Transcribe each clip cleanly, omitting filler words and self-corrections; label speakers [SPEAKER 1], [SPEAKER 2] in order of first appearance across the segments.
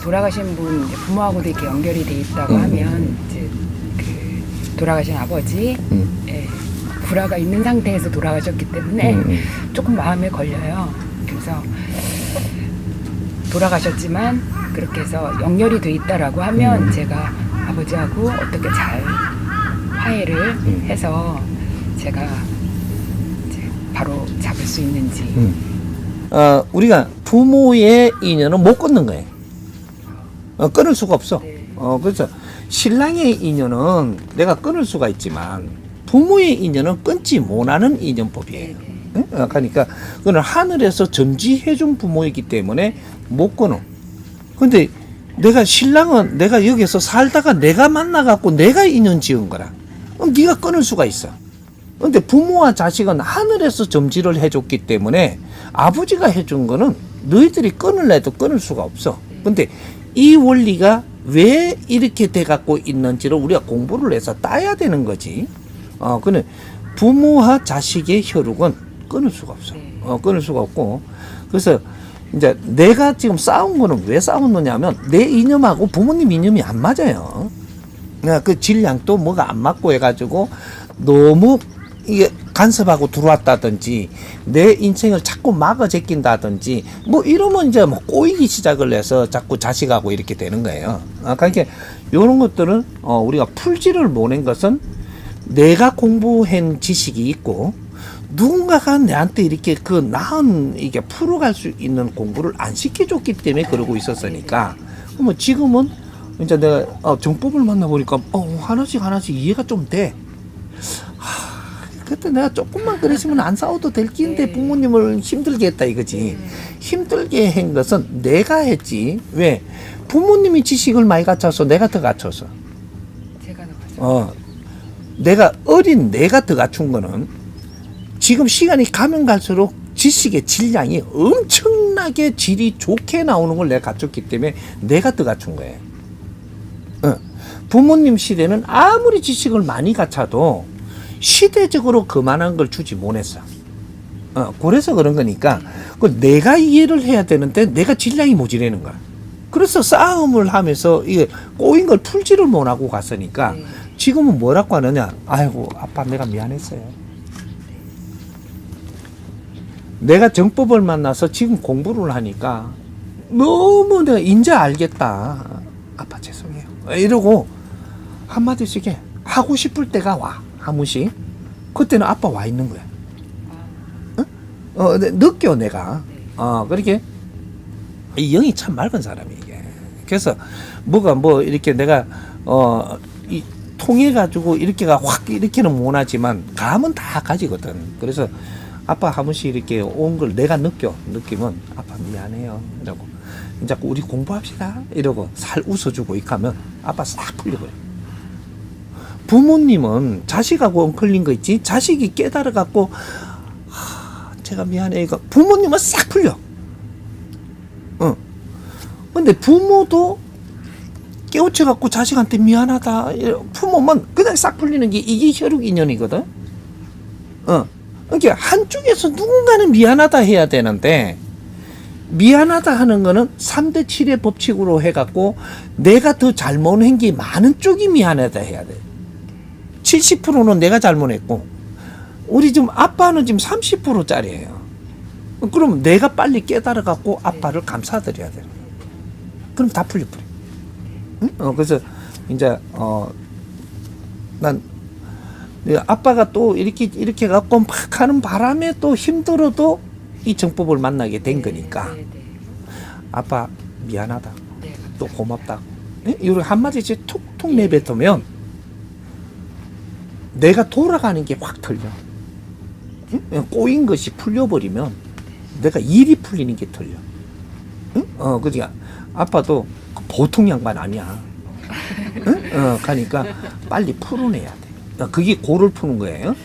[SPEAKER 1] 돌아가신 분 이제 부모하고도 이렇게 연결이 돼 있다고 하면 이제 그 돌아가신 아버지 예, 불화가 있는 상태에서 돌아가셨기 때문에 조금 마음에 걸려요. 그래서 돌아가셨지만 그렇게 해서 연결이 돼 있다라고 하면 제가 아버지하고 어떻게 잘 화해를 해서 제가 이제 바로 잡을 수 있는지.
[SPEAKER 2] 우리가 부모의 인연은 못 끊는 거예요. 끊을 수가 없어.
[SPEAKER 1] 네.
[SPEAKER 2] 그래서 신랑의 인연은 내가 끊을 수가 있지만 부모의 인연은 끊지 못하는 인연법이에요. 네? 그러니까 그건 하늘에서 점지해준 부모이기 때문에 못 끊어. 근데 내가 신랑은 내가 여기서 살다가 내가 만나갖고 내가 인연 지은 거라. 그럼 네가 끊을 수가 있어. 근데 부모와 자식은 하늘에서 점지를 해줬기 때문에 아버지가 해준 거는 너희들이 끊을래도 끊을 수가 없어. 근데 이 원리가 왜 이렇게 돼갖고 있는지를 우리가 공부를 해서 따야 되는 거지. 근데 부모와 자식의 혈육은 끊을 수가 없어. 끊을 수가 없고. 그래서 이제 내가 지금 싸운 거는 왜 싸웠느냐면 내 이념하고 부모님 이념이 안 맞아요. 그 질량도 뭐가 안 맞고 해가지고 너무 이게 간섭하고 들어왔다든지 내 인생을 자꾸 막아 제낀다든지 뭐 이러면 이제 뭐 꼬이기 시작을 해서 자꾸 자식하고 이렇게 되는 거예요. 그러니까 이런 것들은 우리가 풀지를 못한 것은 내가 공부한 지식이 있고 누군가가 내한테 이렇게 그 나은 이게 풀어갈 수 있는 공부를 안 시켜줬기 때문에 그러고 있었으니까 뭐 지금은 이제 내가 정법을 만나보니까 하나씩 이해가 좀 돼. 그때 내가 조금만 그랬으면 안 싸워도 될 끼인데 부모님을 힘들게 했다 이거지. 힘들게 한 것은 내가 했지. 왜? 부모님이 지식을 많이 갖춰서 내가 더 갖춰서.
[SPEAKER 1] 제가 더 가져.
[SPEAKER 2] 내가 어린 내가 더 갖춘 거는 지금 시간이 가면 갈수록 지식의 질량이 엄청나게 질이 좋게 나오는 걸 내가 갖췄기 때문에 내가 더 갖춘 거예요. 부모님 시대는 아무리 지식을 많이 갖춰도 시대적으로 그만한 걸 주지 못했어. 그래서 그런 거니까 그걸 내가 이해를 해야 되는데 내가 질량이 모자라는 거야. 그래서 싸움을 하면서 이게 꼬인 걸 풀지를 못하고 갔으니까 지금은 뭐라고 하느냐. 아이고 아빠 내가 미안했어요. 내가 정법을 만나서 지금 공부를 하니까 너무 내가 이제 알겠다. 아빠 죄송해요. 이러고 한마디씩 해. 하고 싶을 때가 와. 한 번씩. 그때는 아빠 와 있는 거야. 느껴 내가. 그렇게 이 영이 참 맑은 사람이 이게. 그래서 뭐가 뭐 이렇게 내가 이 통해 가지고 이렇게가 확 이렇게는 못하지만 감은 다 가지거든. 그래서 아빠 한 번씩 이렇게 온 걸 내가 느끼면 아빠 미안해요 이러고 이제 우리 공부합시다 이러고 살 웃어주고 이렇게 하면 아빠 싹 풀려버려. 부모님은 자식하고 엉클린 거 있지. 자식이 깨달아갖고 제가 미안해 이거 부모님은 싹 풀려. 근데 부모도 깨우쳐갖고 자식한테 미안하다 부모면 그냥 싹 풀리는 게 이게 혈육 인연이거든. 그러니까 한쪽에서 누군가는 미안하다 해야 되는데 미안하다 하는 거는 3대 7의 법칙으로 해갖고 내가 더 잘못한 게 많은 쪽이 미안하다 해야 돼. 70%는 내가 잘못했고 우리 지금 아빠는 지금 30%짜리예요. 그럼 내가 빨리 깨달아갖고 아빠를 감사드려야 돼. 그럼 다 풀려버려. 응? 그래서 이제 난 아빠가 또 이렇게 갖고 막 하는 바람에 또 힘들어도 이 정법을 만나게 된 거니까 아빠 미안하다. 또 고맙다. 이렇게 한마디씩 툭툭 내뱉으면 내가 돌아가는 게 확 틀려. 꼬인 것이 풀려버리면 내가 일이 풀리는 게 틀려. 그러니까 아빠도 보통 양반 아니야. 그러니까 빨리 풀어내야 돼. 그게 고를 푸는 거예요.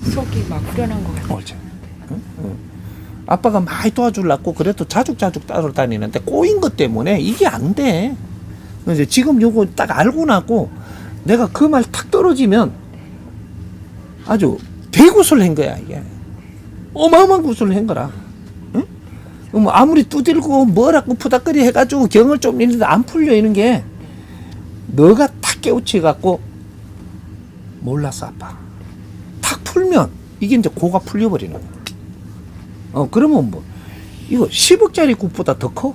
[SPEAKER 1] 속이 막 후련한 것 같아요.
[SPEAKER 2] 그렇죠. 아빠가 많이 도와주려고 그래도 자죽자죽 따라다니는데 꼬인 것 때문에 이게 안 돼. 이제 지금 요거 딱 알고 나고 내가 그 말 탁 떨어지면 아주 대구슬 한 거야 이게. 어마어마한 구슬을 한 거라. 응? 뭐 아무리 두들고 뭐라고 푸닥거리 해가지고 경을 좀 있는데 안 풀려 있는 게 너가 탁 깨우치 갖고 몰랐어 아빠. 탁 풀면 이게 이제 고가 풀려버리는 거야. 그러면 뭐 이거 10억짜리 굿보다 더 커?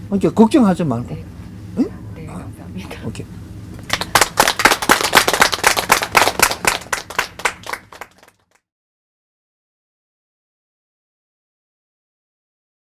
[SPEAKER 2] 그러니까 걱정하지 말고.
[SPEAKER 1] 네.
[SPEAKER 2] 응?
[SPEAKER 1] 네, 감사합니다.
[SPEAKER 2] 오케이.